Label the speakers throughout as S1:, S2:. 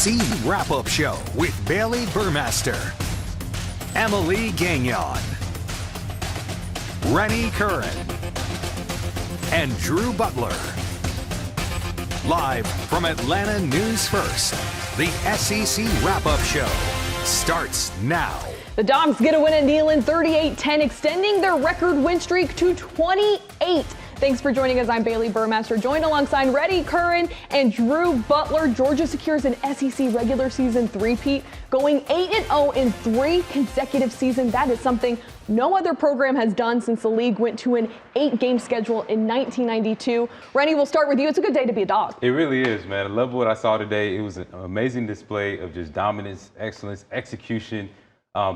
S1: SEC Wrap-Up Show with Baillie Burmaster, Emily Gagnon, Rennie Curran, and Drew Butler. Live from Atlanta News First, the SEC Wrap-Up Show starts now.
S2: The Dogs get a win at Neyland 38-10, extending their record win streak to 28. Thanks for joining us. I'm Baillie Burmaster, joined alongside Rennie, Curran, and Drew Butler. Georgia secures an SEC regular season three-peat, going 8-0 in 3 consecutive seasons. That is something no other program has done since the league went to an 8-game schedule in 1992. Rennie, we'll start with you. It's a good day to be a Dog.
S3: It really is, man. I love what I saw today. It was an amazing display of just dominance, excellence, execution.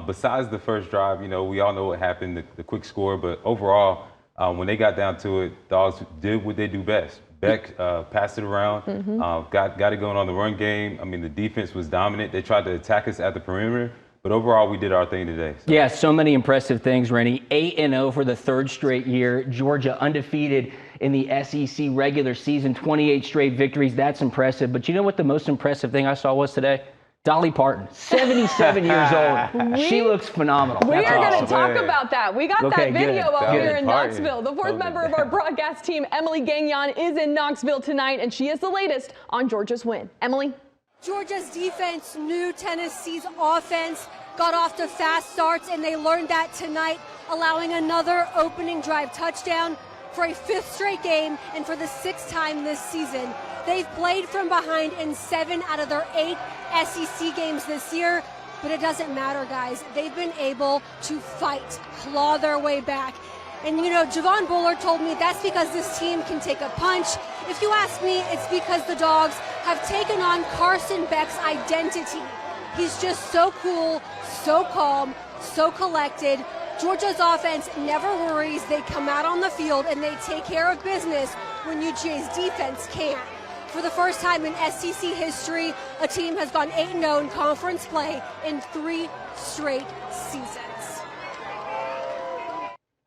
S3: Besides the first drive, you know, we all know what happened, the quick score, but overall, when they got down to it, Dogs did what they do best. Beck passed it around, got it going on the run game. I mean, the defense was dominant. They tried to attack us at the perimeter, but overall, we did our thing today. So.
S4: Yeah, so many impressive things, Rennie. 8-0 for the 3rd straight year. Georgia undefeated in the SEC regular season, 28 straight victories. That's impressive. But you know what the most impressive thing I saw was today? Dolly Parton, 77 years old. She looks phenomenal.
S2: We are going to talk about that. We got that video out here in
S3: Parton.
S2: Knoxville. The 4th member of our broadcast team, Emily Gagnon, is in Knoxville tonight, and she is the latest on Georgia's win. Emily?
S5: Georgia's defense knew Tennessee's offense, got off to fast starts, and they learned that tonight, allowing another opening drive touchdown for a 5th straight game and for the 6th time this season. They've played from behind in 7 out of their 8 SEC games this year, but it doesn't matter, guys. They've been able to fight, claw their way back. And, you know, Javon Bullard told me that's because this team can take a punch. If you ask me, it's because the Dogs have taken on Carson Beck's identity. He's just so cool, so calm, so collected. Georgia's offense never worries. They come out on the field and they take care of business when UGA's defense can't. For the first time in SEC history, a team has gone 8-0 in conference play in 3 straight seasons.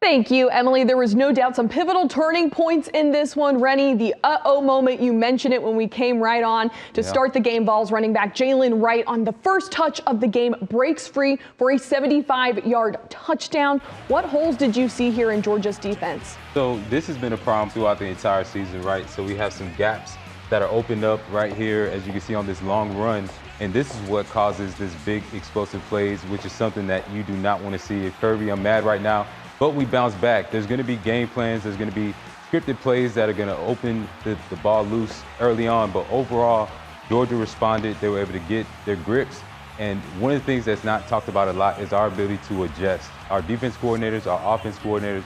S2: Thank you, Emily. There was no doubt some pivotal turning points in this one. Rennie, the uh-oh moment, you mentioned it when we came right on to start the game. Balls running back Jalen Wright on the first touch of the game breaks free for a 75-yard touchdown. What holes did you see here in Georgia's defense?
S3: So this has been a problem throughout the entire season, right? So we have some gaps that are opened up right here, as you can see on this long run. And this is what causes this big explosive plays, which is something that you do not want to see. At Kirby, I'm mad right now, but we bounce back. There's going to be game plans. There's going to be scripted plays that are going to open the ball loose early on. But overall, Georgia responded. They were able to get their grips. And one of the things that's not talked about a lot is our ability to adjust. Our defense coordinators, our offense coordinators,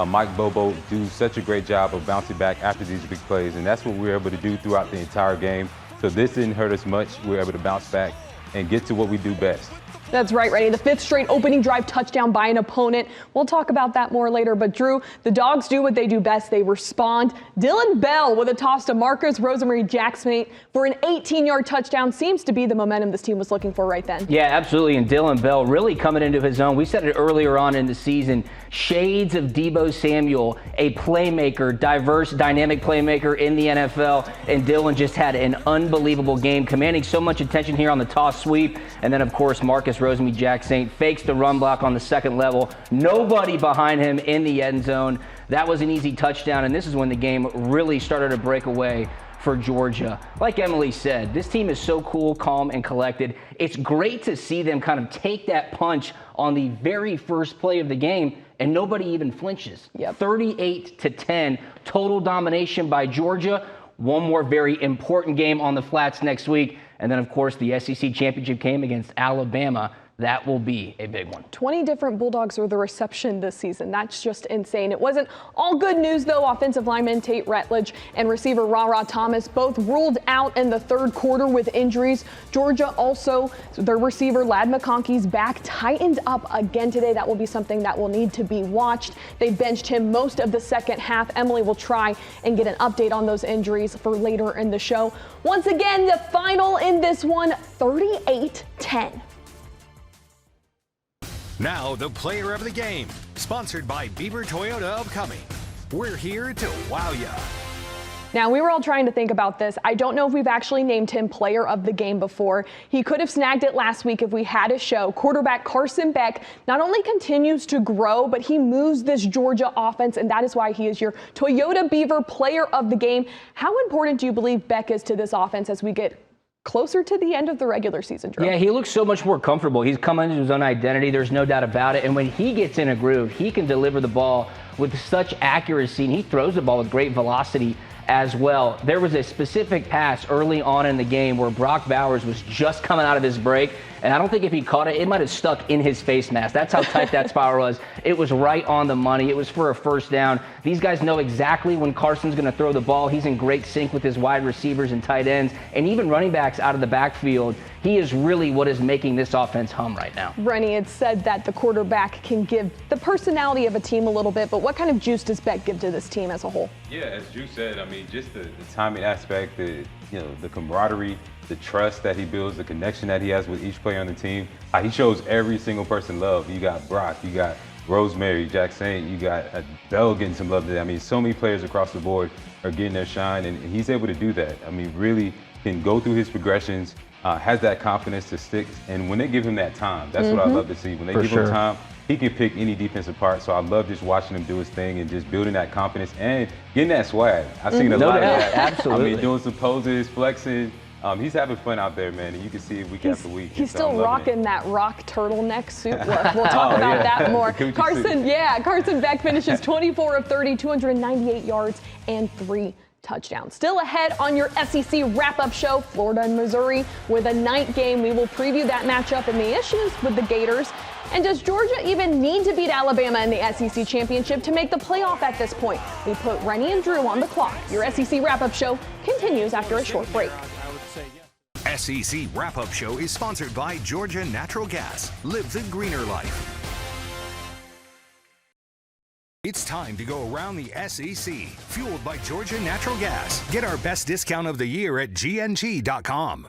S3: Mike Bobo do such a great job of bouncing back after these big plays, and that's what we were able to do throughout the entire game. So this didn't hurt us much. We were able to bounce back and get to what we do best.
S2: That's right, Rennie. The 5th straight opening drive touchdown by an opponent. We'll talk about that more later. But, Drew, the Dogs do what they do best. They respond. Dylan Bell with a toss to Marcus Rosemary-Jackson for an 18-yard touchdown. Seems to be the momentum this team was looking for right then.
S4: Yeah, absolutely. And Dylan Bell really coming into his own. We said it earlier on in the season. Shades of Deebo Samuel, a playmaker, diverse, dynamic playmaker in the NFL. And Dylan just had an unbelievable game, commanding so much attention here on the toss sweep. And then, of course, Marcus Rosemary-Jackson fakes the run block on the 2nd level. Nobody behind him in the end zone. That was an easy touchdown, and this is when the game really started to break away for Georgia. Like Emily said, this team is so cool, calm, and collected. It's great to see them kind of take that punch on the very first play of the game, and nobody even flinches. 38-10, total domination by Georgia. One more very important game on the flats next week. And then, of course, the SEC championship game against Alabama. That will be a big one.
S2: 20 different Bulldogs were the reception this season. That's just insane. It wasn't all good news, though. Offensive lineman Tate Ratledge and receiver Ra Thomas both ruled out in the 3rd quarter with injuries. Georgia also, their receiver Ladd McConkey's back tightened up again today. That will be something that will need to be watched. They benched him most of the 2nd half. Emily will try and get an update on those injuries for later in the show. Once again, the final in this one, 38-10.
S1: Now the player of the game, sponsored by Bieber Toyota of Cumming. We're here to wow ya.
S2: Now, we were all trying to think about this. I don't know if we've actually named him player of the game before. He could have snagged it last week if we had a show. Quarterback Carson Beck not only continues to grow, but he moves this Georgia offense, and that is why he is your Toyota Beaver player of the game. How important do you believe Beck is to this offense as we get closer to the end of the regular season, Drew?
S4: Yeah, he looks so much more comfortable. He's come into his own identity. There's no doubt about it. And when he gets in a groove, he can deliver the ball with such accuracy, and he throws the ball with great velocity as well. There was a specific pass early on in the game where Brock Bowers was just coming out of his break, and I don't think if he caught it, it might have stuck in his face mask. That's how tight that spiral was. It was right on the money. It was for a first down. These guys know exactly when Carson's going to throw the ball. He's in great sync with his wide receivers and tight ends, and even running backs out of the backfield. He is really what is making this offense hum right now.
S2: Rennie, it's said that the quarterback can give the personality of a team a little bit, but what kind of juice does Beck give to this team as a whole?
S3: Yeah, as Drew said, I mean, just the timing aspect, the camaraderie, the trust that he builds, the connection that he has with each player on the team. He shows every single person love. You got Brock, you got Rosemary, Jack Saint, you got Bell getting some love today. I mean, so many players across the board are getting their shine, and he's able to do that. I mean, really can go through his progressions, has that confidence to stick, and when they give him that time, that's what I love to see. When they give him time, he can pick any defense apart. So I love just watching him do his thing and just building that confidence and getting that swag. I've seen a lot of that.
S4: Absolutely.
S3: I mean, doing some poses, flexing. He's having fun out there, man, and you can see it week after week.
S2: He's still rocking that rock turtleneck suit look. We'll talk about that more. Carson Beck finishes 24 of 30, 298 yards, and 3 touchdowns. Still ahead on your SEC wrap-up show, Florida and Missouri with a night game. We will preview that matchup and the issues with the Gators. And does Georgia even need to beat Alabama in the SEC championship to make the playoff at this point? We put Rennie and Drew on the clock. Your SEC wrap-up show continues after a short break.
S1: SEC Wrap-Up Show is sponsored by Georgia Natural Gas. Live the greener life. It's time to go around the SEC. Fueled by Georgia Natural Gas. Get our best discount of the year at GNG.com.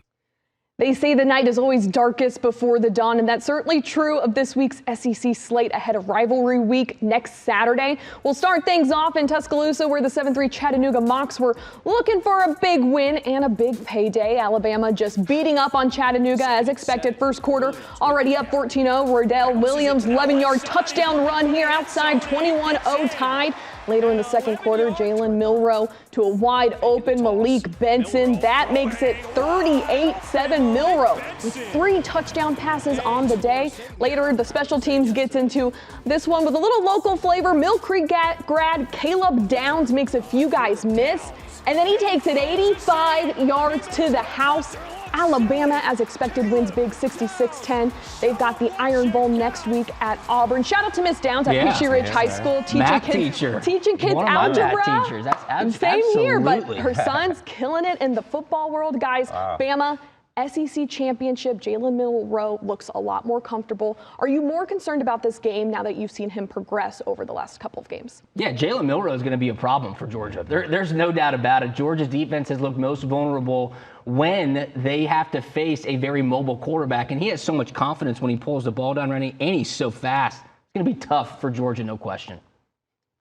S2: They say the night is always darkest before the dawn, and that's certainly true of this week's SEC slate ahead of rivalry week next Saturday. We'll start things off in Tuscaloosa, where the 7-3 Chattanooga Mocs were looking for a big win and a big payday. Alabama just beating up on Chattanooga as expected. First quarter already up 14-0. Rodell Williams 11-yard touchdown run here outside, 21-0 tied. Later in the second quarter, Jalen Milroe to a wide open Malik Benson. That makes it 38-7 Milroe with 3 touchdown passes on the day. Later, the special teams gets into this one with a little local flavor. Mill Creek grad Caleb Downs makes a few guys miss, and then he takes it 85 yards to the house. Alabama, as expected, wins big 66-10. They've got the Iron Bowl next week at Auburn. Shout out to Miss Downs at Peachtree Ridge High School, teaching kids
S4: One of
S2: algebra.
S4: my math teachers. That's
S2: Same here, but
S4: absolutely.
S2: her son's killing it in the football world, guys. Bama, SEC championship. Jalen Milroe looks a lot more comfortable. Are you more concerned about this game now that you've seen him progress over the last couple of games?
S4: Yeah, Jalen Milroe is going to be a problem for Georgia. There's no doubt about it. Georgia's defense has looked most vulnerable when they have to face a very mobile quarterback, and he has so much confidence when he pulls the ball down, Rennie, and he's so fast. It's going to be tough for Georgia, no question.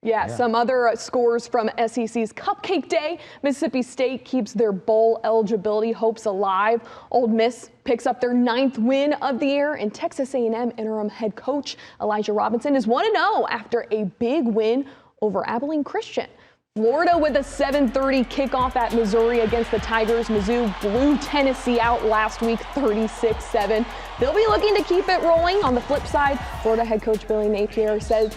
S2: Yeah, some other scores from SEC's Cupcake Day. Mississippi State keeps their bowl eligibility hopes alive. Ole Miss picks up their 9th win of the year, and Texas A&M interim head coach Elijah Robinson is 1-0 after a big win over Abilene Christian. Florida with a 7:30 kickoff at Missouri against the Tigers. Mizzou blew Tennessee out last week 36-7. They'll be looking to keep it rolling. On the flip side, Florida head coach Billy Napier said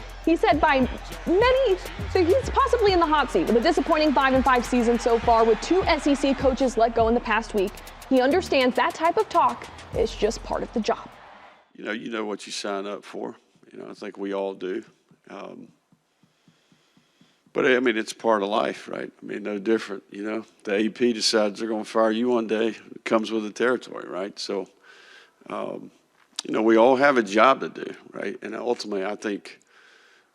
S2: by many he's possibly in the hot seat with a disappointing 5-5 season so far with 2 SEC coaches let go in the past week. He understands that type of talk is just part of the job.
S6: You know what you sign up for. I think we all do. But, I mean, it's part of life, right? I mean, no different, The AP decides they're going to fire you one day. It comes with the territory, right? So, we all have a job to do, right? And ultimately, I think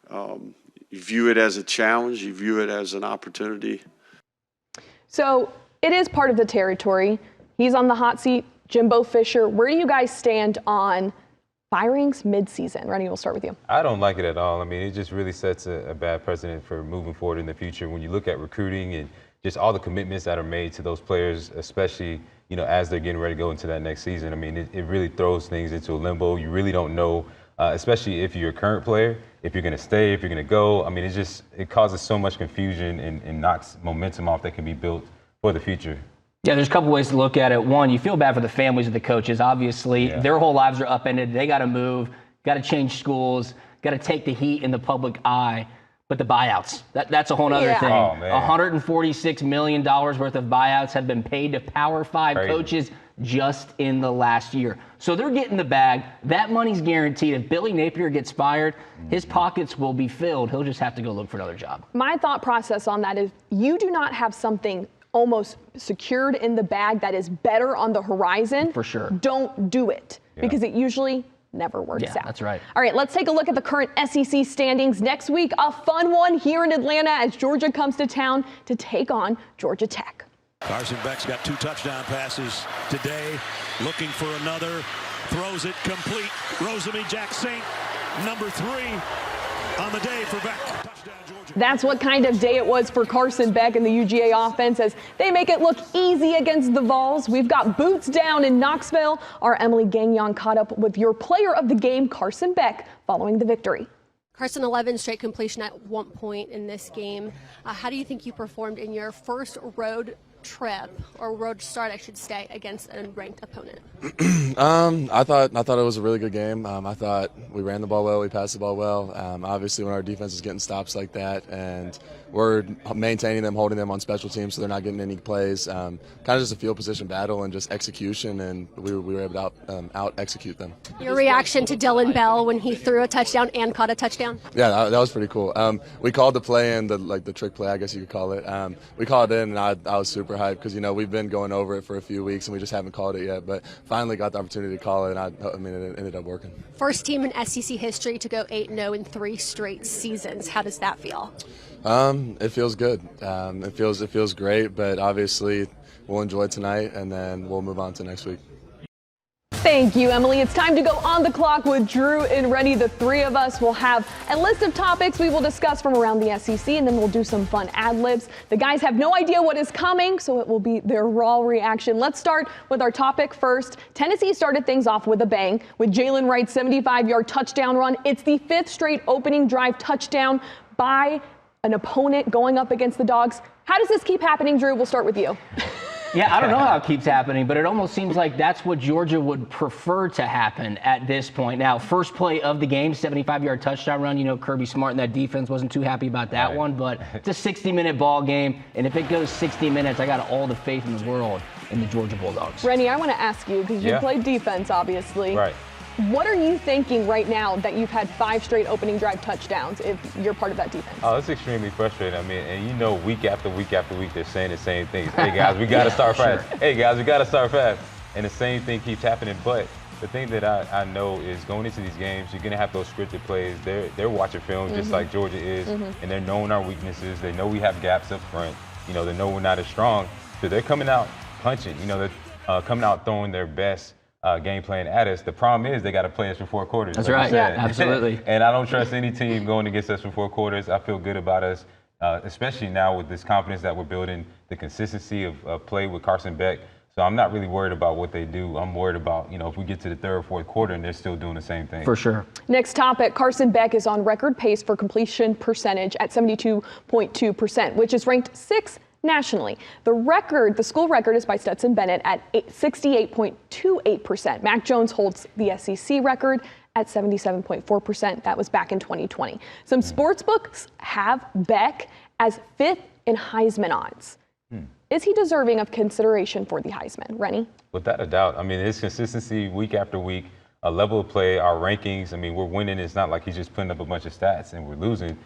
S6: you view it as a challenge. You view it as an opportunity.
S2: So it is part of the territory. He's on the hot seat. Jimbo Fisher, where do you guys stand on firings mid-season? Rennie, we'll start with you.
S3: I don't like it at all. I mean, it just really sets a bad precedent for moving forward in the future. When you look at recruiting and just all the commitments that are made to those players, especially, as they're getting ready to go into that next season. I mean, it really throws things into a limbo. You really don't know, especially if you're a current player, if you're going to stay, if you're going to go. I mean, it causes so much confusion and knocks momentum off that can be built for the future.
S4: Yeah, there's a couple ways to look at it. One, you feel bad for the families of the coaches. Obviously, their whole lives are upended. They got to move, got to change schools, got to take the heat in the public eye. But the buyouts, that's a whole other thing.
S3: Oh, man.
S4: $146 million worth of buyouts have been paid to Power 5 coaches just in the last year. So they're getting the bag. That money's guaranteed. If Billy Napier gets fired, his pockets will be filled. He'll just have to go look for another job.
S2: My thought process on that is you do not have something almost secured in the bag that is better on the horizon.
S4: For sure.
S2: Don't do it because it usually never works out.
S4: That's right.
S2: All right, let's take a look at the current SEC standings. Next week, a fun one here in Atlanta as Georgia comes to town to take on Georgia Tech.
S7: Carson Beck's got 2 touchdown passes today, looking for another, throws it complete. Rosemy Jack Saint, number 3 on the day for Beck. Touchdown, Georgia.
S2: That's what kind of day it was for Carson Beck and the UGA offense as they make it look easy against the Vols. We've got boots down in Knoxville. Our Emily Gagnon caught up with your player of the game, Carson Beck, following the victory.
S5: Carson, 11 straight completion at one point in this game. How do you think you performed in your first road trip, or road start, I should say, against an unranked opponent?
S8: I thought it was a really good game. I thought we ran the ball well, we passed the ball well. Obviously, when our defense is getting stops like that, and we're maintaining them, holding them on special teams, so they're not getting any plays. Kind of just a field position battle and just execution, and we were able to out execute them.
S5: Your reaction to Dylan Bell when he threw a touchdown and caught a touchdown?
S8: Yeah, that was pretty cool. We called the play in, the trick play, I guess you could call it. We called it in, and I was super hyped because we've been going over it for a few weeks and we just haven't called it yet. But finally got the opportunity to call it, and it ended up working. First
S5: team in SEC history to go 8-0 in 3 straight seasons. How does that feel?
S8: It feels good. It feels great, but obviously we'll enjoy tonight and then we'll move on to next week.
S2: Thank you, Emily. It's time to go on the clock with Drew and Rennie. The 3 of us will have a list of topics we will discuss from around the SEC, and then we'll do some fun ad-libs. The guys have no idea what is coming, so it will be their raw reaction. Let's start with our topic first. Tennessee started things off with a bang with Jalen Wright's 75-yard touchdown run. It's the 5th straight opening drive touchdown by an opponent going up against the Dogs. How does this keep happening, Drew? We'll start with you.
S4: Yeah, I don't know how it keeps happening, but it almost seems like that's what Georgia would prefer to happen at this point. Now, first play of the game, 75-yard touchdown run. Kirby Smart and that defense wasn't too happy about that one, but it's a 60-minute ball game, and if it goes 60 minutes, I got all the faith in the world in the Georgia Bulldogs.
S2: Rennie, I want to ask you, because you played defense, obviously.
S3: Right.
S2: What are you thinking right now that you've had 5 straight opening drive touchdowns if you're part of that defense?
S3: Oh, it's extremely frustrating. I mean, and week after week after week, they're saying the same things. Hey, guys, we got to start fast. Hey, guys, we got to start fast. And the same thing keeps happening. But the thing that I know is going into these games, you're going to have those scripted plays. They're watching film just like Georgia is, and they're knowing our weaknesses. They know we have gaps up front. They know we're not as strong. So they're coming out punching. They're coming out throwing their best game plan at us. The problem is they got to play us for 4 quarters.
S4: That's right. Yeah, absolutely.
S3: And I don't trust any team going against us for 4 quarters. I feel good about us, especially now with this confidence that we're building, the consistency of play with Carson Beck. So I'm not really worried about what they do. I'm worried about, if we get to the 3rd or 4th quarter and they're still doing the same thing.
S4: For sure.
S2: Next topic, Carson Beck is on record pace for completion percentage at 72.2%, which is ranked 6th nationally. The school record is by Stetson Bennett at 68.28%. Mac Jones holds the SEC record at 77.4%. That was back in 2020. Some sports books have Beck as 5th in Heisman odds. Is he deserving of consideration for the Heisman? Rennie?
S3: Without a doubt. I mean, his consistency week after week, a level of play, our rankings. I mean, we're winning. It's not like he's just putting up a bunch of stats and we're losing.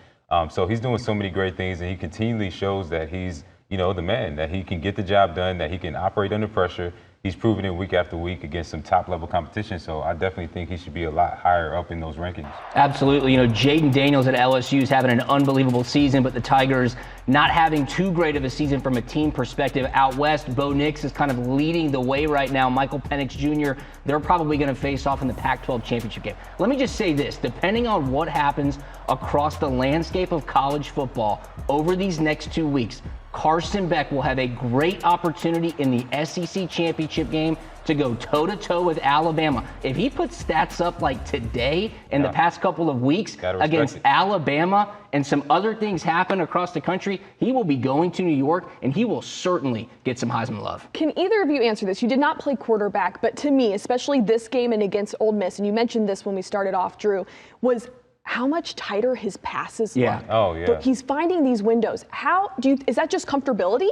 S3: So he's doing so many great things, and he continually shows that he's the man, that he can get the job done, that he can operate under pressure. He's proven it week after week against some top-level competition, so I definitely think he should be a lot higher up in those rankings.
S4: Absolutely. Jaden Daniels at LSU is having an unbelievable season, but the Tigers not having too great of a season from a team perspective out west. Bo Nix is kind of leading the way right now. Michael Penix Jr., they're probably going to face off in the Pac-12 championship game. Let me just say this. Depending on what happens across the landscape of college football over these next 2 weeks, Carson Beck will have a great opportunity in the SEC championship game to go toe-to-toe with Alabama. If he puts stats up like today in the past couple of weeks against Alabama and some other things happen across the country, he will be going to New York and he will certainly get some Heisman love.
S2: Can either of you answer this? You did not play quarterback, but to me, especially this game and against Ole Miss, and you mentioned this when we started off, Drew, was how much tighter his passes look.
S3: Oh, yeah.
S2: But he's finding these windows. Is that just comfortability?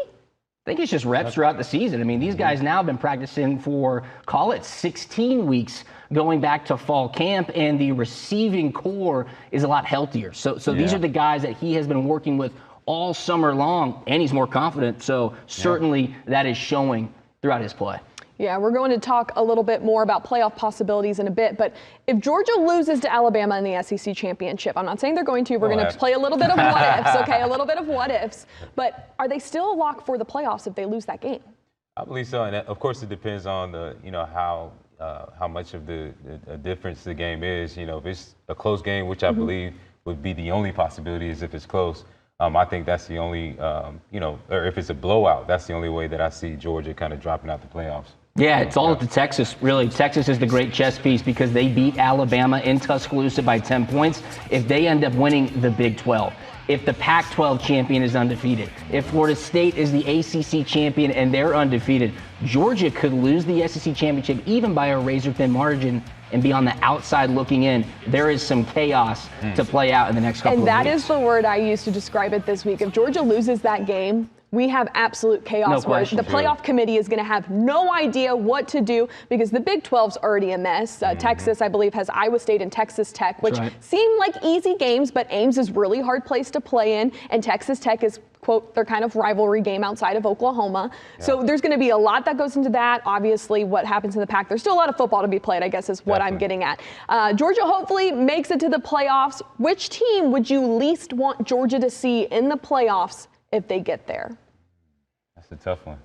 S4: I think it's just reps throughout the season. I mean, these guys now have been practicing for, call it 16 weeks going back to fall camp, and the receiving core is a lot healthier. So these are the guys that he has been working with all summer long, and he's more confident. So certainly that is showing throughout his play.
S2: Yeah, we're going to talk a little bit more about playoff possibilities in a bit, but if Georgia loses to Alabama in the SEC championship, I'm not saying they're going to, we're going to play a little bit of what ifs, okay, a little bit of what ifs, but are they still a lock for the playoffs if they lose that game?
S3: I believe so, and of course it depends on how much of the difference the game is. If it's a close game, which I believe would be the only possibility is if it's close. I think that's the only, or if it's a blowout, that's the only way that I see Georgia kind of dropping out the playoffs.
S4: Yeah, it's all up to Texas, really. Texas is the great chess piece because they beat Alabama in Tuscaloosa by 10 points. If they end up winning the Big 12, if the Pac-12 champion is undefeated, if Florida State is the ACC champion and they're undefeated, Georgia could lose the SEC championship even by a razor-thin margin and be on the outside looking in. There is some chaos to play out in the next couple of weeks.
S2: And that is the word I used to describe it this week. If Georgia loses that game, we have absolute chaos.
S4: No question.
S2: The playoff committee is going to have no idea what to do because the Big 12's already a mess. Texas, I believe, has Iowa State and Texas Tech, which seem like easy games, but Ames is really hard place to play in, and Texas Tech is, quote, their kind of rivalry game outside of Oklahoma. Yeah. So there's going to be a lot that goes into that. Obviously, what happens in the Pac, there's still a lot of football to be played, I guess is what I'm getting at. Georgia hopefully makes it to the playoffs. Which team would you least want Georgia to see in the playoffs if they get there?
S3: That's a tough one.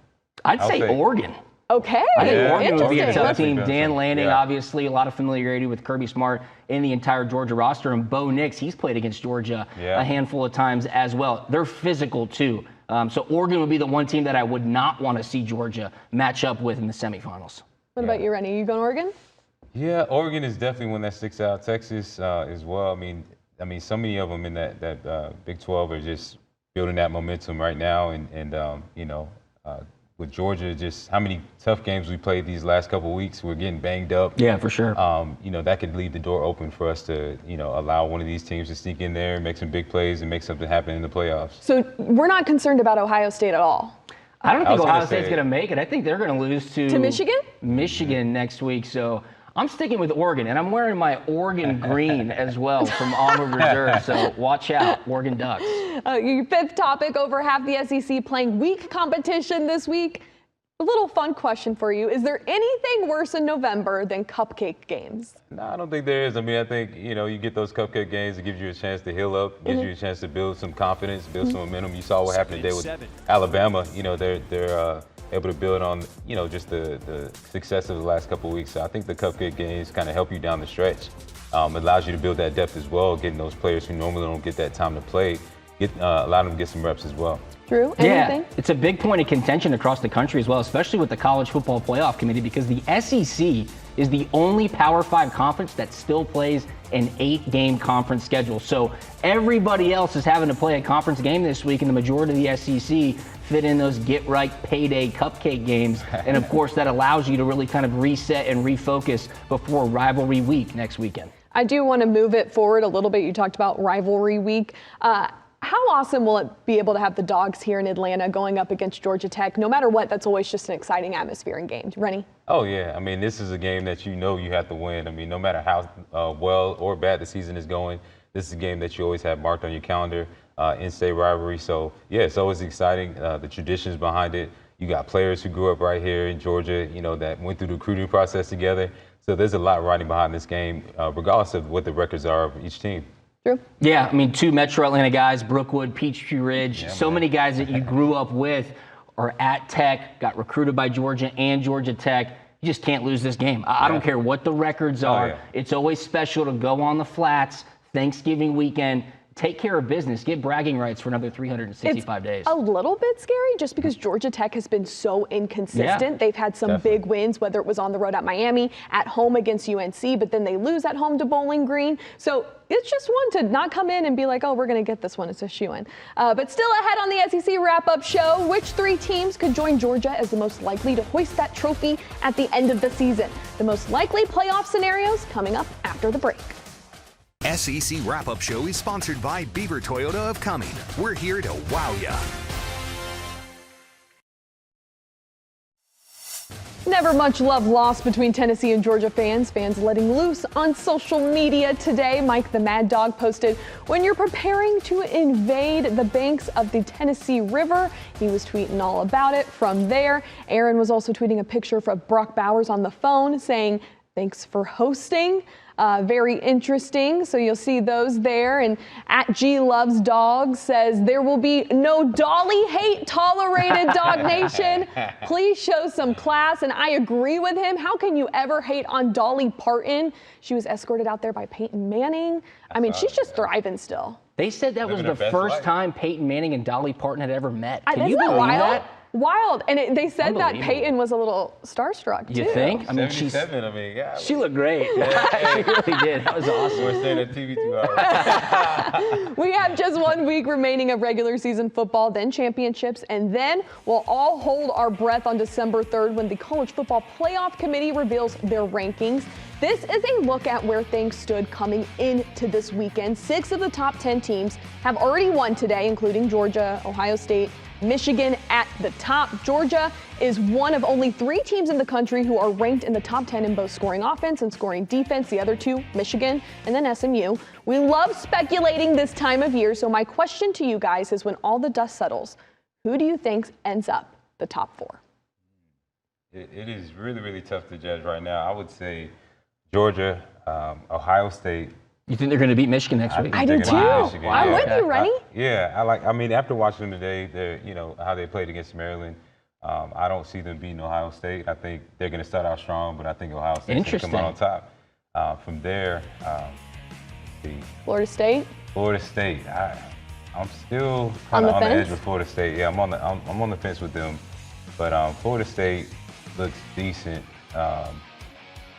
S4: I'd say Oregon.
S2: Okay.
S4: I think Oregon would be a tough team.
S3: That's
S4: Dan Lanning, obviously, a lot of familiarity with Kirby Smart in the entire Georgia roster. And Bo Nix, he's played against Georgia a handful of times as well. They're physical, too. So Oregon would be the one team that I would not want to see Georgia match up with in the semifinals.
S2: What about you, Rennie? You going Oregon?
S3: Yeah, Oregon is definitely one that sticks out. Texas as well. I mean, so many of them in that Big 12 are just building that momentum right now. And with Georgia, just how many tough games we played these last couple of weeks. We're getting banged up.
S4: Yeah, for sure.
S3: That could leave the door open for us to, allow one of these teams to sneak in there, make some big plays, and make something happen in the playoffs.
S2: So we're not concerned about Ohio State at all.
S4: I don't think Ohio State's going to make it. I think they're going to lose to
S2: Michigan?
S4: Michigan next week. So I'm sticking with Oregon, and I'm wearing my Oregon green as well from Onward Reserve. So watch out, Oregon Ducks.
S2: Your fifth topic, over half the SEC playing weak competition this week. A little fun question for you. Is there anything worse in November than cupcake games?
S3: No, I don't think there is. I mean, I think, you get those cupcake games. It gives you a chance to heal up, gives you a chance to build some confidence, build some momentum. You saw what happened today with Alabama. They're able to build on, just the success of the last couple of weeks. So I think the cupcake games kind of help you down the stretch. Allows you to build that depth as well, getting those players who normally don't get that time to play, allow them to get some reps as well.
S2: Drew, anything?
S4: Yeah, it's a big point of contention across the country as well, especially with the College Football Playoff Committee, because the SEC is the only Power 5 conference that still plays an 8-game conference schedule. So everybody else is having to play a conference game this week, and the majority of the SEC fit in those get-right payday cupcake games. And, of course, that allows you to really kind of reset and refocus before rivalry week next weekend.
S2: I do want to move it forward a little bit. You talked about rivalry week. How awesome will it be able to have the Dogs here in Atlanta going up against Georgia Tech? No matter what, that's always just an exciting atmosphere in games. Rennie?
S3: Oh, yeah. I mean, this is a game that you have to win. I mean, no matter how well or bad the season is going, this is a game that you always have marked on your calendar, in-state rivalry. So, yeah, it's always exciting. The traditions behind it. You got players who grew up right here in Georgia, that went through the recruiting process together. So there's a lot riding behind this game, regardless of what the records are of each team.
S2: Drew?
S4: Yeah, I mean, 2 Metro Atlanta guys, Brookwood, Peachtree Ridge, many guys that you grew up with are at Tech, got recruited by Georgia and Georgia Tech. You just can't lose this game. I don't care what the records are. It's always special to go on the flats Thanksgiving weekend, take care of business, get bragging rights for another 365 days.
S2: A little bit scary just because Georgia Tech has been so inconsistent.
S3: Yeah,
S2: They've had some big wins, whether it was on the road at Miami, at home against UNC, but then they lose at home to Bowling Green. So it's just one to not come in and be like, oh, we're going to get this one. It's a shoo-in. But still ahead on the SEC wrap-up show, which 3 teams could join Georgia as the most likely to hoist that trophy at the end of the season? The most likely playoff scenarios coming up after the break.
S1: SEC Wrap-Up Show is sponsored by Beaver Toyota of Cumming. We're here to wow ya.
S2: Never much love lost between Tennessee and Georgia fans. Fans letting loose on social media today. Mike the Mad Dog posted, when you're preparing to invade the banks of the Tennessee River. He was tweeting all about it from there. Aaron was also tweeting a picture of Brock Bowers on the phone saying, thanks for hosting. Very interesting. So you'll see those there. And at G Loves Dogs says there will be no Dolly hate tolerated, Dog Nation. Please show some class. And I agree with him. How can you ever hate on Dolly Parton? She was escorted out there by Peyton Manning. I mean, she's just thriving still.
S4: They said that was the first time Peyton Manning and Dolly Parton had ever met. Can you
S2: Isn't that
S4: believe
S2: wild?
S4: that?
S2: Wild. And they said that Peyton was a little starstruck, too.
S4: You think? I mean, she looked great. She really did. That was awesome.
S3: We're staying at TV 2 hours.
S2: We have just 1 week remaining of regular season football, then championships, and then we'll all hold our breath on December 3rd when the College Football Playoff Committee reveals their rankings. This is a look at where things stood coming into this weekend. 6 of the top 10 teams have already won today, including Georgia, Ohio State, Michigan at the top. Georgia is one of only 3 teams in the country who are ranked in the top 10 in both scoring offense and scoring defense. The other 2, Michigan and then SMU. We love speculating this time of year, so my question to you guys is, when all the dust settles, who do you think ends up the top 4?
S3: It is really, really tough to judge right now. I would say Georgia, Ohio State.
S4: You think they're going to beat Michigan next week?
S2: I do too. I'm with you, Rennie.
S3: I mean, after watching them today, how they played against Maryland, I don't see them beating Ohio State. I think they're going to start out strong, but I think Ohio State's going to come out on top. From there,
S2: Florida State.
S3: I'm still kind of on the edge with Florida State. Yeah, I'm on the fence with them, but Florida State looks decent.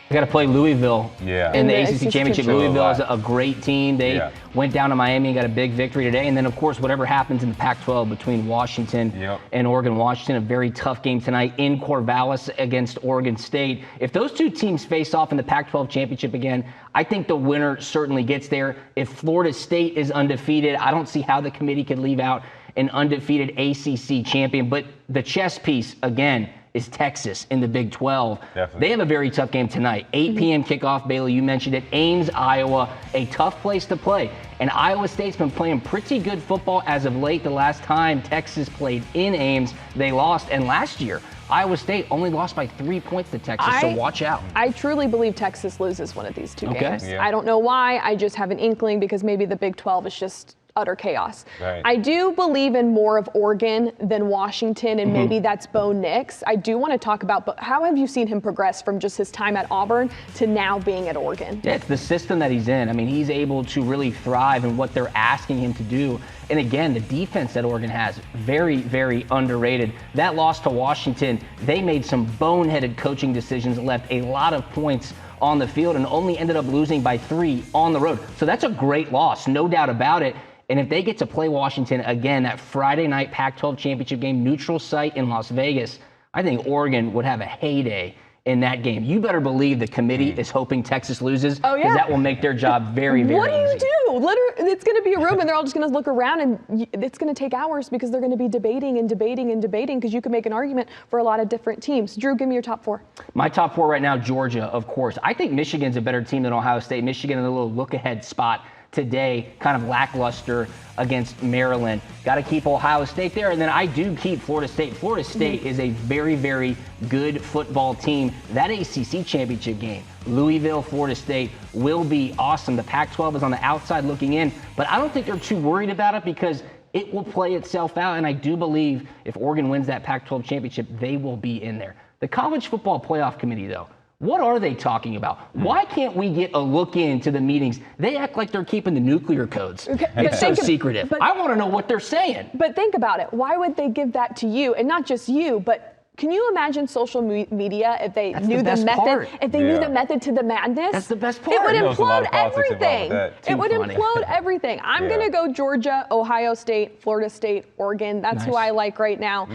S4: We got to play Louisville in the ACC Championship. Louisville is a great team. They went down to Miami and got a big victory today. And then, of course, whatever happens in the Pac-12 between Washington and Oregon. Washington, a very tough game tonight in Corvallis against Oregon State. If those 2 teams face off in the Pac-12 Championship again, I think the winner certainly gets there. If Florida State is undefeated, I don't see how the committee could leave out an undefeated ACC champion. But the chess piece, again, is Texas in the Big 12.
S3: Definitely.
S4: They have a very tough game tonight. 8 p.m. kickoff, Baillie, you mentioned it. Ames, Iowa, a tough place to play. And Iowa State's been playing pretty good football as of late. The last time Texas played in Ames, they lost. And last year, Iowa State only lost by 3 points to Texas, so watch out.
S2: I truly believe Texas loses one of these 2 games.
S3: Yeah.
S2: I don't know why. I just have an inkling because maybe the Big 12 is just utter chaos.
S3: Right.
S2: I do believe in more of Oregon than Washington, and maybe that's Bo Nix. I do want to talk about, but how have you seen him progress from just his time at Auburn to now being at Oregon?
S4: Yeah, it's the system that he's in. I mean, he's able to really thrive in what they're asking him to do. And again, the defense that Oregon has, very, very underrated. That loss to Washington, they made some boneheaded coaching decisions and left a lot of points on the field and only ended up losing by 3 on the road. So that's a great loss, no doubt about it. And if they get to play Washington again, that Friday night Pac-12 championship game, neutral site in Las Vegas, I think Oregon would have a heyday in that game. You better believe the committee is hoping Texas loses, because that will make their job very, very easy.
S2: What do you do? Literally, it's going to be a room and they're all just going to look around, and it's going to take hours because they're going to be debating and debating and debating, because you can make an argument for a lot of different teams. Drew, give me your top 4.
S4: My top 4 right now, Georgia, of course. I think Michigan's a better team than Ohio State. Michigan in a little look-ahead spot today, kind of lackluster against Maryland. Got to keep Ohio State there, and then I do keep Florida State. Florida State is a very, very good football team. That ACC championship game, Louisville, Florida State, will be awesome. The Pac-12 is on the outside looking in, but I don't think they're too worried about it because it will play itself out, and I do believe if Oregon wins that Pac-12 championship, they will be in there. The College Football Playoff Committee, though, What are they talking about? Why can't we get a look into the meetings? They act like they're keeping the nuclear codes. It's so secretive. I want to know what they're saying.
S2: But think about it. Why would they give that to you? And not just you, but can you imagine social media if they knew the method? If they knew the method to the madness?
S4: That's the best part.
S2: It would implode everything. It would
S4: funny.
S2: implode everything. I'm going to go Georgia, Ohio State, Florida State, Oregon. That's who I like right now.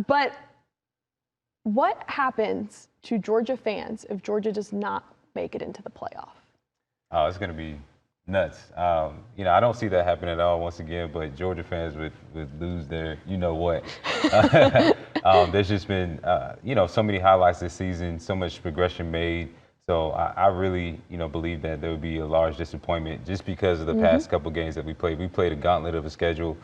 S2: But what happens to Georgia fans if Georgia does not make it into the playoff?
S3: Oh, it's going to be nuts. I don't see that happen at all once again, but Georgia fans would lose their you-know-what. There's just been, so many highlights this season, so much progression made. So I really, believe that there would be a large disappointment just because of the past couple games that we played. We played a gauntlet of a schedule.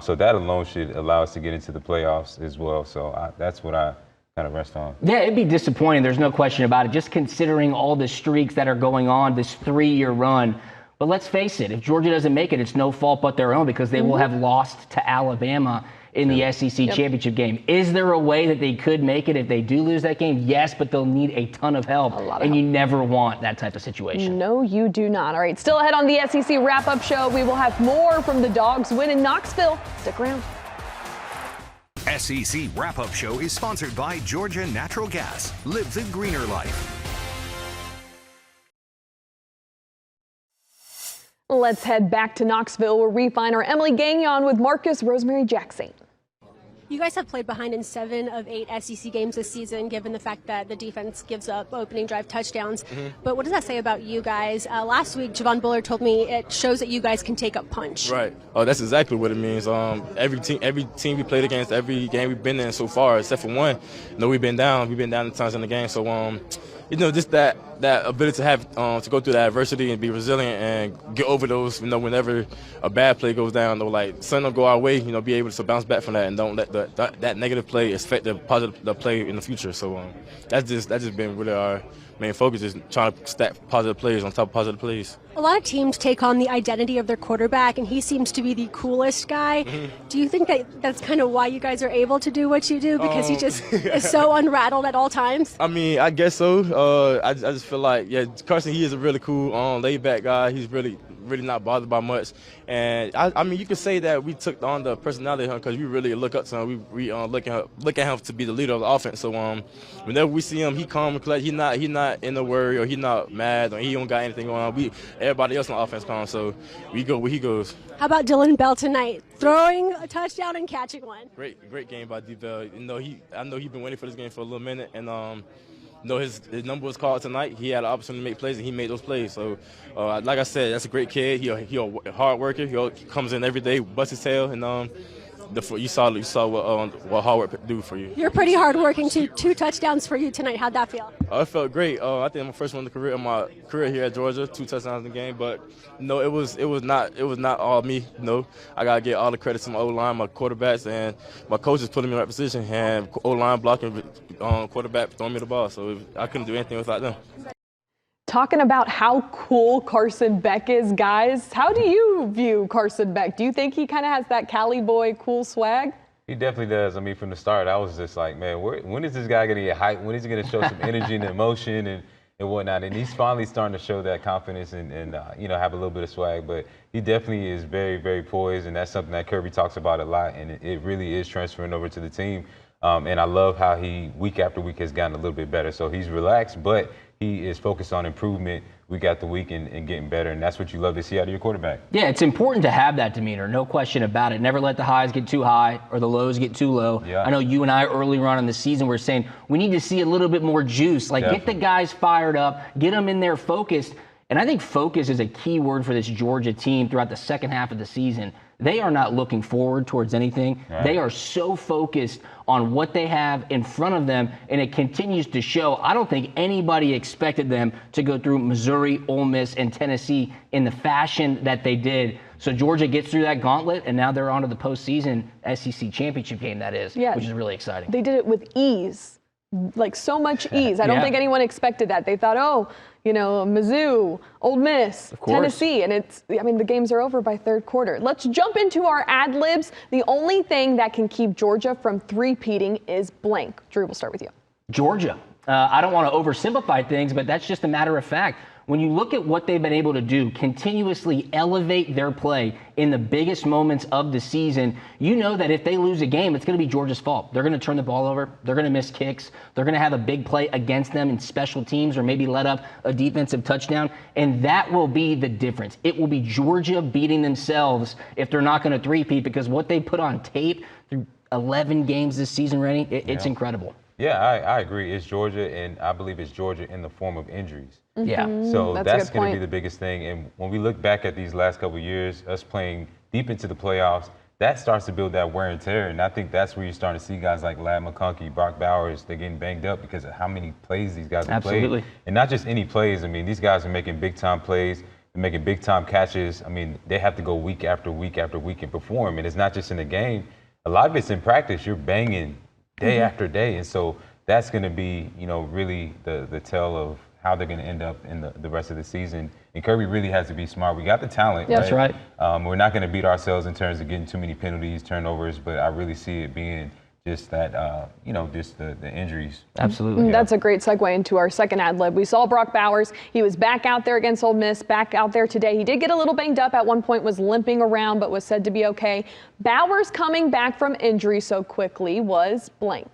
S3: So that alone should allow us to get into the playoffs as well. So that's what I kind of rest on. Yeah,
S4: it'd be disappointing. There's no question about it. Just considering all the streaks that are going on, this 3-year run. But let's face it, if Georgia doesn't make it, it's no fault but their own because they will have lost to Alabama in the SEC championship game. Is there a way that they could make it if they do lose that game? Yes, but they'll need a ton of help. You never want that type of situation.
S2: No, you do not. All right, still ahead on the SEC wrap-up show. We will have more from the Dogs win in Knoxville. Stick around.
S1: SEC Wrap-Up Show is sponsored by Georgia Natural Gas. Live the greener life.
S2: Let's head back to Knoxville where we find our Emily Gagnon with Marcus Rosemary Jackson.
S5: You guys have played behind in 7 of 8 SEC games this season, given the fact that the defense gives up opening drive touchdowns. But what does that say about you guys? Last week, Javon Butler told me it shows that you guys can take a punch.
S9: Right. Oh, that's exactly what it means. Every team we played against, every game we've been in so far, except for one, we've been down. We've been down at times in the game. So, just that ability to have to go through that adversity and be resilient and get over those, whenever a bad play goes down, like something will go our way, be able to bounce back from that and don't let that negative play affect the play in the future. So that's just been really our main focus, is trying to stack positive plays on top of positive plays.
S5: A lot of teams take on the identity of their quarterback, and he seems to be the coolest guy. Do you think that that's kind of why you guys are able to do what you do, because he just is so unrattled at all times?
S9: I mean, I guess so. I just feel like, Carson, he is a really cool, laid-back guy. He's really not bothered by much. And, I mean, you could say that we took on the personality of him because we really look up to him. We look at him to be the leader of the offense. So whenever we see him, he calm and collect. He not in a worry, or he not mad, or he don't got anything going on. Everybody else on offense calm, so we go where he goes.
S5: How about Dylan Bell tonight, throwing a touchdown and catching one?
S9: Great game by D. Bell. I know he's been waiting for this game for a little minute, and his number was called tonight. He had an opportunity to make plays, and he made those plays. So, like I said, that's a great kid. He a hard worker. He comes in every day, busts his tail, and you saw what hard work do for you.
S5: You're pretty hardworking too. 2 touchdowns for you tonight. How'd that feel?
S9: It felt great. I think my first one in my career here at Georgia, 2 touchdowns in the game. But no, it was not all me. No, I gotta get all the credit to my O-line, my quarterbacks, and my coaches putting me in the right position, and O-line blocking, quarterback throwing me the ball. So I couldn't do anything without them.
S2: Talking about how cool Carson Beck is, guys. How do you view Carson Beck? Do you think he kind of has that Cali boy cool swag?
S3: He definitely does. I mean, from the start, I was just like, man, when is this guy going to get hyped? When is he going to show some energy and emotion and whatnot? And he's finally starting to show that confidence and have a little bit of swag. But he definitely is very, very poised, and that's something that Kirby talks about a lot, and it really is transferring over to the team. And I love how he, week after week, has gotten a little bit better. So he's relaxed, but he is focused on improvement week after week and getting better, and that's what you love to see out of your quarterback.
S4: Yeah, it's important to have that demeanor, no question about it. Never let the highs get too high or the lows get too low. Yeah. I know you and I earlier on in the season were saying we need to see a little bit more juice. Get the guys fired up, get them in there focused. And I think focus is a key word for this Georgia team throughout the second half of the season. They are not looking forward towards anything. Right. They are so focused on what they have in front of them, and it continues to show. I don't think anybody expected them to go through Missouri, Ole Miss, and Tennessee in the fashion that they did. So Georgia gets through that gauntlet, and now they're on to the postseason SEC championship game, that is, which is really exciting.
S2: They did it with ease, like so much ease. I don't think anyone expected that. They thought, Mizzou, Ole Miss, Tennessee, and the games are over by third quarter. Let's jump into our ad libs. The only thing that can keep Georgia from three-peating is blank. Drew, we'll start with you.
S4: Georgia. I don't want to oversimplify things, but that's just a matter of fact. When you look at what they've been able to do, continuously elevate their play in the biggest moments of the season, you know that if they lose a game, it's going to be Georgia's fault. They're going to turn the ball over. They're going to miss kicks. They're going to have a big play against them in special teams or maybe let up a defensive touchdown. And that will be the difference. It will be Georgia beating themselves if they're not going to three-peat, because what they put on tape through 11 games this season, Rennie, it's incredible.
S3: Yeah, I agree. It's Georgia, and I believe it's Georgia in the form of injuries.
S4: Yeah.
S3: So that's going to be the biggest thing. And when we look back at these last couple of years, us playing deep into the playoffs, that starts to build that wear and tear. And I think that's where you're starting to see guys like Ladd McConkey, Brock Bowers, they're getting banged up because of how many plays these guys have played. And not just any plays. I mean, these guys are making big-time plays. They're making big-time catches. I mean, they have to go week after week after week and perform. And it's not just in the game. A lot of it's in practice. You're banging day after day. And so that's going to be, really the tell of how they're going to end up in the rest of the season. And Kirby really has to be smart. We got the talent.
S4: That's right.
S3: We're not going to beat ourselves in terms of getting too many penalties, turnovers, but I really see it being just that, just the injuries.
S4: Absolutely.
S2: That's a great segue into our second ad lib. We saw Brock Bowers. He was back out there against Ole Miss, back out there today. He did get a little banged up at one point, was limping around, but was said to be okay. Bowers coming back from injury so quickly was blank.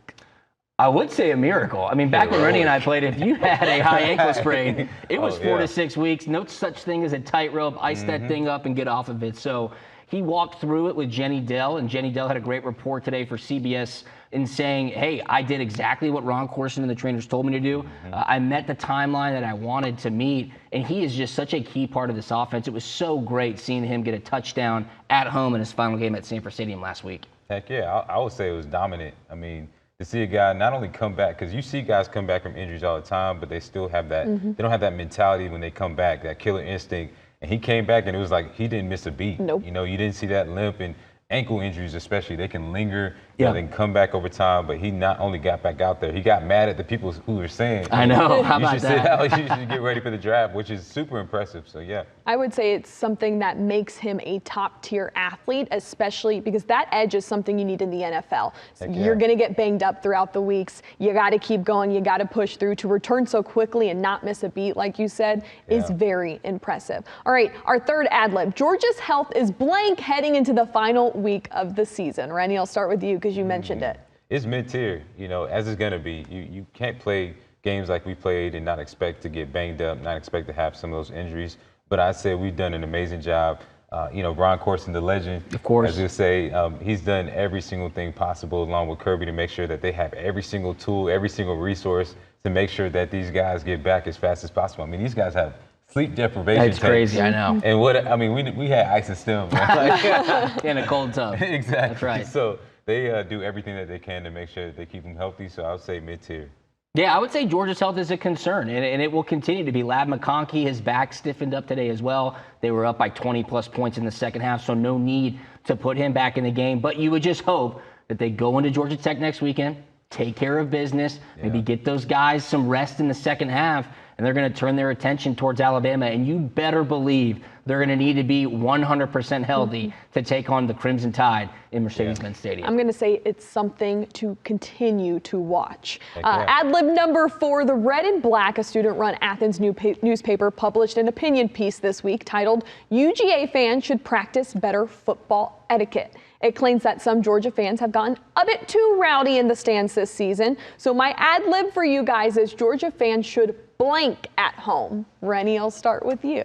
S4: I would say a miracle. I mean, back when Rennie and I played, if you had a high ankle sprain, it was 4 to 6 weeks. No such thing as a tightrope. Ice that thing up and get off of it. So he walked through it with Jenny Dell, and Jenny Dell had a great report today for CBS in saying, hey, I did exactly what Ron Corson and the trainers told me to do. I met the timeline that I wanted to meet, and he is just such a key part of this offense. It was so great seeing him get a touchdown at home in his final game at Sanford Stadium last week.
S3: Heck yeah, I would say it was dominant. I mean, to see a guy not only come back, because you see guys come back from injuries all the time, but they still have that, they don't have that mentality when they come back, that killer instinct. And he came back and it was like he didn't miss a beat.
S2: Nope.
S3: You didn't see that limp, and ankle injuries especially, they can linger, they can come back over time, but he not only got back out there, he got mad at the people who were saying,
S4: I know, how about
S3: you should sit out, you should get ready for the draft, which is super impressive, so yeah.
S2: I would say it's something that makes him a top-tier athlete, especially because that edge is something you need in the NFL. So you're going to get banged up throughout the weeks. You got to keep going. You got to push through. To return so quickly and not miss a beat, like you said, is very impressive. All right, our third ad lib. Georgia's health is blank heading into the final week of the season. Rennie, I'll start with you because you mentioned it.
S3: It's mid-tier, as it's going to be. You can't play games like we played and not expect to get banged up, not expect to have some of those injuries. But I said we've done an amazing job. Ron Corson, the legend,
S4: of course,
S3: as you say, he's done every single thing possible along with Kirby to make sure that they have every single tool, every single resource to make sure that these guys get back as fast as possible. I mean, these guys have sleep deprivation.
S4: That's crazy, I know.
S3: And we had ice and stim. Right?
S4: In a cold tub.
S3: Exactly.
S4: That's right.
S3: So they do everything that they can to make sure that they keep them healthy. So I would say mid-tier.
S4: Yeah, I would say Georgia's health is a concern, and it will continue to be. Ladd McConkey, his back stiffened up today as well. They were up by 20-plus points in the second half, so no need to put him back in the game. But you would just hope that they go into Georgia Tech next weekend, take care of business, maybe get those guys some rest in the second half, and they're going to turn their attention towards Alabama. And you better believe they're going to need to be 100% healthy to take on the Crimson Tide in Mercedes-Benz Stadium.
S2: I'm going to say it's something to continue to watch. Ad lib number 4, the Red and Black, a student-run Athens newspaper, published an opinion piece this week titled, UGA fans should practice better football etiquette. It claims that some Georgia fans have gotten a bit too rowdy in the stands this season. So my ad lib for you guys is Georgia fans should blank at home. Rennie, I'll start with you.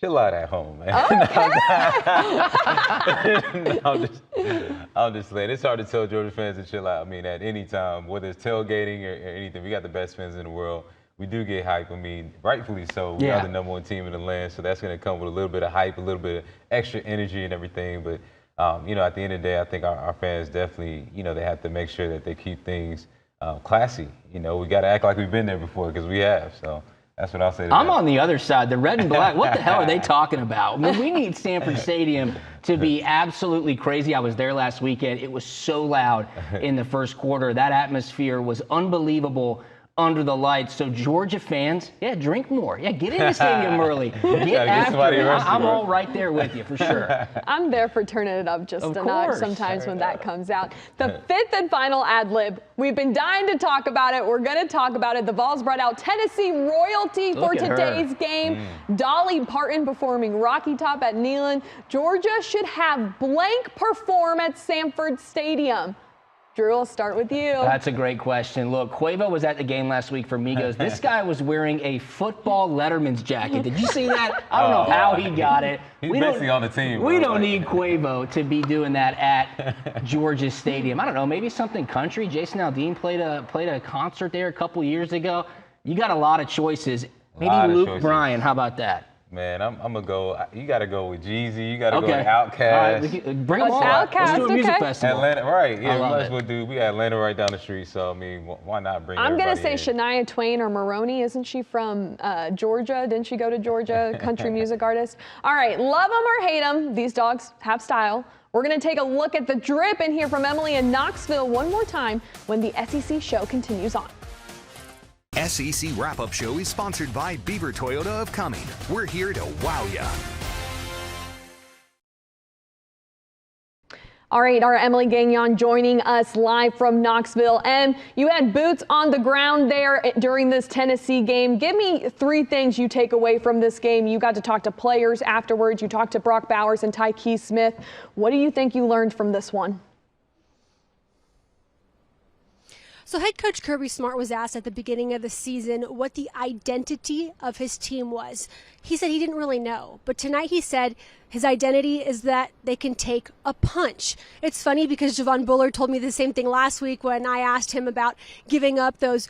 S3: Chill out at home, man.
S2: Okay.
S3: I'm just saying, it's hard to tell Georgia fans to chill out. I mean, at any time, whether it's tailgating or anything, we got the best fans in the world. We do get hype. I mean, rightfully so. We are the #1 team in the land, so that's going to come with a little bit of hype, a little bit of extra energy and everything. But, at the end of the day, I think our fans definitely, they have to make sure that they keep things classy. We got to act like we've been there before because we have. So that's what I'll say to that.
S4: I'm on the other side. The Red and Black, what the hell are they talking about? I mean, we need Sanford Stadium to be absolutely crazy. I was there last weekend. It was so loud in the first quarter. That atmosphere was unbelievable under the lights. So Georgia fans, drink more. Get in the stadium early. Get after it. I'm all right there with you for sure.
S2: I'm there for turning it up just a notch sometimes when that comes out. The fifth and final ad lib. We've been dying to talk about it. We're going to talk about it. The Vols brought out Tennessee royalty for today's game. Dolly Parton performing Rocky Top at Neyland. Georgia should have blank perform at Sanford Stadium. Drew, I'll start with you.
S4: That's a great question. Look, Quavo was at the game last week for Migos. This guy was wearing a football Letterman's jacket. Did you see that? I don't know how he got it.
S3: He's basically on the team.
S4: We don't need Quavo to be doing that at Georgia Stadium. I don't know, maybe something country. Jason Aldean played a concert there a couple years ago. You got a lot of choices. Maybe Luke Bryan, how about that?
S3: Man, I'm going to go. You got to go with Jeezy. You got to go with Outkast.
S4: Right, bring them all. Let's do a music festival.
S3: Atlanta, right. Yeah, we might as well do. We got Atlanta right down the street. So, I mean, why not bring
S2: I'm
S3: going to
S2: say Shania Twain or Maroney. Isn't she from Georgia? Didn't she go to Georgia? Country music artist. All right, love them or hate them, these dogs have style. We're going to take a look at the drip and hear from Emily in Knoxville one more time when the SEC show continues on.
S1: SEC Wrap-Up Show is sponsored by Beaver Toyota of Cumming. We're here to wow ya.
S2: All right, our Emily Gagnon joining us live from Knoxville. And you had boots on the ground there during this Tennessee game. Give me 3 things you take away from this game. You got to talk to players afterwards. You talked to Brock Bowers and Tyke Smith. What do you think you learned from this one?
S5: So head coach Kirby Smart was asked at the beginning of the season what the identity of his team was. He said he didn't really know, but tonight he said his identity is that they can take a punch. It's funny because Javon Bullard told me the same thing last week when I asked him about giving up those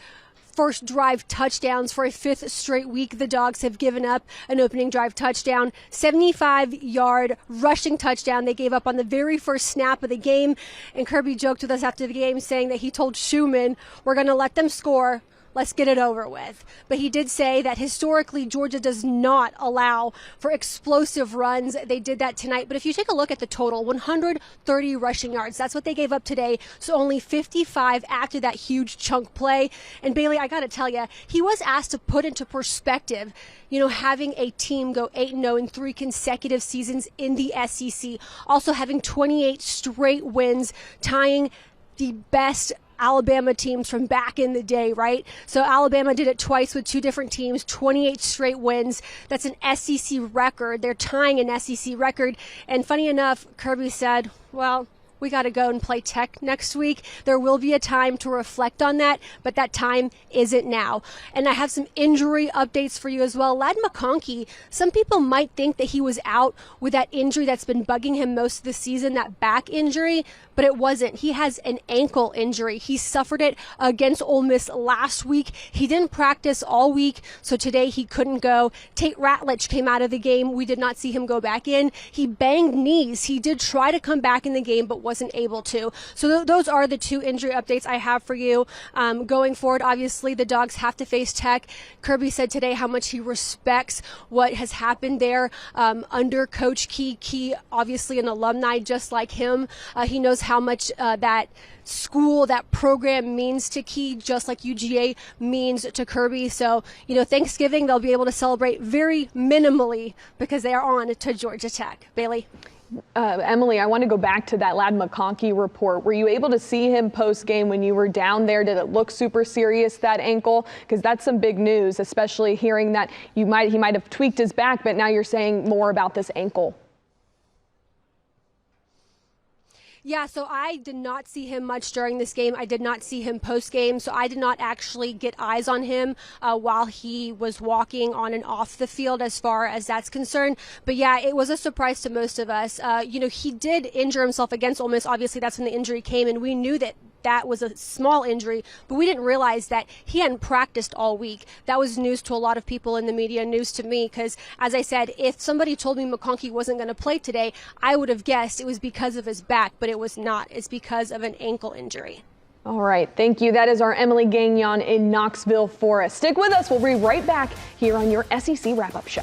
S5: first drive touchdowns for a 5th straight week. The Dogs have given up an opening drive touchdown, 75-yard rushing touchdown they gave up on the very first snap of the game. And Kirby joked with us after the game saying that he told Schumann, we're going to let them score. Let's get it over with. But he did say that historically Georgia does not allow for explosive runs. They did that tonight. But if you take a look at the total, 130 rushing yards. That's what they gave up today. So only 55 after that huge chunk play. And Bailey, I got to tell you, he was asked to put into perspective, having a team go 8-0 in 3 consecutive seasons in the SEC. Also having 28 straight wins, tying the best Alabama teams from back in the day, right? So Alabama did it twice with 2 different teams, 28 straight wins. That's an SEC record. They're tying an SEC record. And funny enough, Kirby said, well, we got to go and play Tech next week. There will be a time to reflect on that, but that time isn't now. And I have some injury updates for you as well. Ladd McConkey, some people might think that he was out with that injury that's been bugging him most of the season, that back injury, but it wasn't. He has an ankle injury. He suffered it against Ole Miss last week. He didn't practice all week, so today he couldn't go. Tate Ratledge came out of the game. We did not see him go back in. He banged knees. He did try to come back in the game, but wasn't able to. So those are the 2 injury updates I have for you. Going forward, obviously, the Dogs have to face Tech. Kirby said today how much he respects what has happened there under Coach Key. Key, obviously an alumni just like him. He knows how much that school, that program means to Key, just like UGA means to Kirby. So, Thanksgiving, they'll be able to celebrate very minimally because they are on to Georgia Tech. Bailey?
S2: Emily, I want to go back to that Ladd McConkey report. Were you able to see him post-game when you were down there? Did it look super serious, that ankle? Because that's some big news, especially hearing that he might have tweaked his back, but now you're saying more about this ankle.
S5: Yeah, so I did not see him much during this game. I did not see him post-game, so I did not actually get eyes on him while he was walking on and off the field as far as that's concerned. But yeah, it was a surprise to most of us. He did injure himself against Ole Miss. Obviously, that's when the injury came, and we knew that was a small injury, but we didn't realize that he hadn't practiced all week. That was news to a lot of people in the media, news to me, because as I said, if somebody told me McConkey wasn't going to play today, I would have guessed it was because of his back, but it was not. It's because of an ankle injury.
S2: All right, thank you. That is our Emily Gagnon in Knoxville for us. Stick with us. We'll be right back here on your SEC Wrap-Up Show.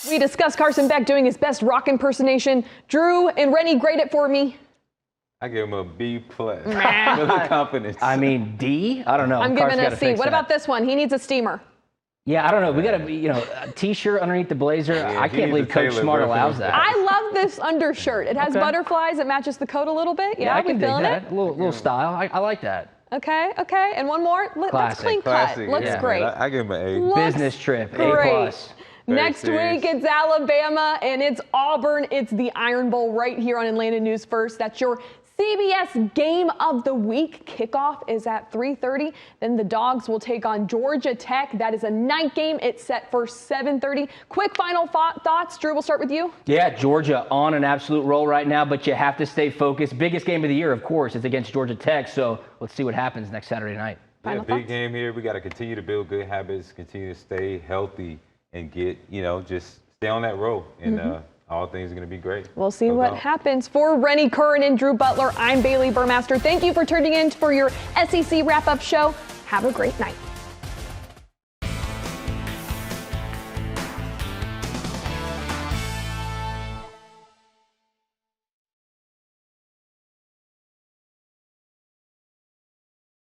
S2: We discussed Carson Beck doing his best rock impersonation. Drew and Rennie, grade it for me.
S3: I give him a B plus for the confidence.
S4: I mean, D? I don't know.
S2: I'm
S4: Carr's
S2: giving it
S4: gotta
S2: a C.
S4: fix
S2: What
S4: that.
S2: about this one? He needs a steamer.
S4: Yeah, I don't know. We got to, a T-shirt underneath the blazer.
S3: Yeah,
S4: I
S3: he
S4: can't believe
S3: needs a
S4: Coach
S3: Taylor
S4: Smart
S3: version
S4: allows
S3: of
S4: that.
S2: I love this undershirt. It has
S4: Okay.
S2: butterflies. It matches the coat a little bit. Yeah,
S4: I can
S2: we
S4: dig
S2: feeling
S4: that.
S2: it.
S4: A little style. I like that.
S2: Okay. And one more. That's
S4: Classic.
S2: clean cut.
S3: Classic.
S2: Looks
S3: yeah,
S2: great.
S3: Man, I give him an A.
S2: Looks
S4: Business trip,
S2: great.
S4: A+.
S3: Very
S2: Next
S3: serious.
S2: week, it's Alabama and it's Auburn. It's the Iron Bowl right here on Atlanta News First. That's your CBS Game of the Week. Kickoff is at 3:30. Then the Dogs will take on Georgia Tech. That is a night game. It's set for 7:30. Quick final thoughts. Drew, we'll start with you.
S4: Yeah, Georgia on an absolute roll right now, but you have to stay focused. Biggest game of the year, of course, is against Georgia Tech. So let's see what happens next Saturday night.
S2: Final
S3: Big
S2: thoughts?
S3: game here. We got to continue to build good habits, continue to stay healthy, and get, just stay on that road. And all things are going to be great.
S2: We'll see
S3: No
S2: what
S3: doubt.
S2: happens. For Rennie, Curran, and Drew Butler, I'm Baillie Burmaster. Thank you for tuning in for your SEC wrap-up show. Have a great night.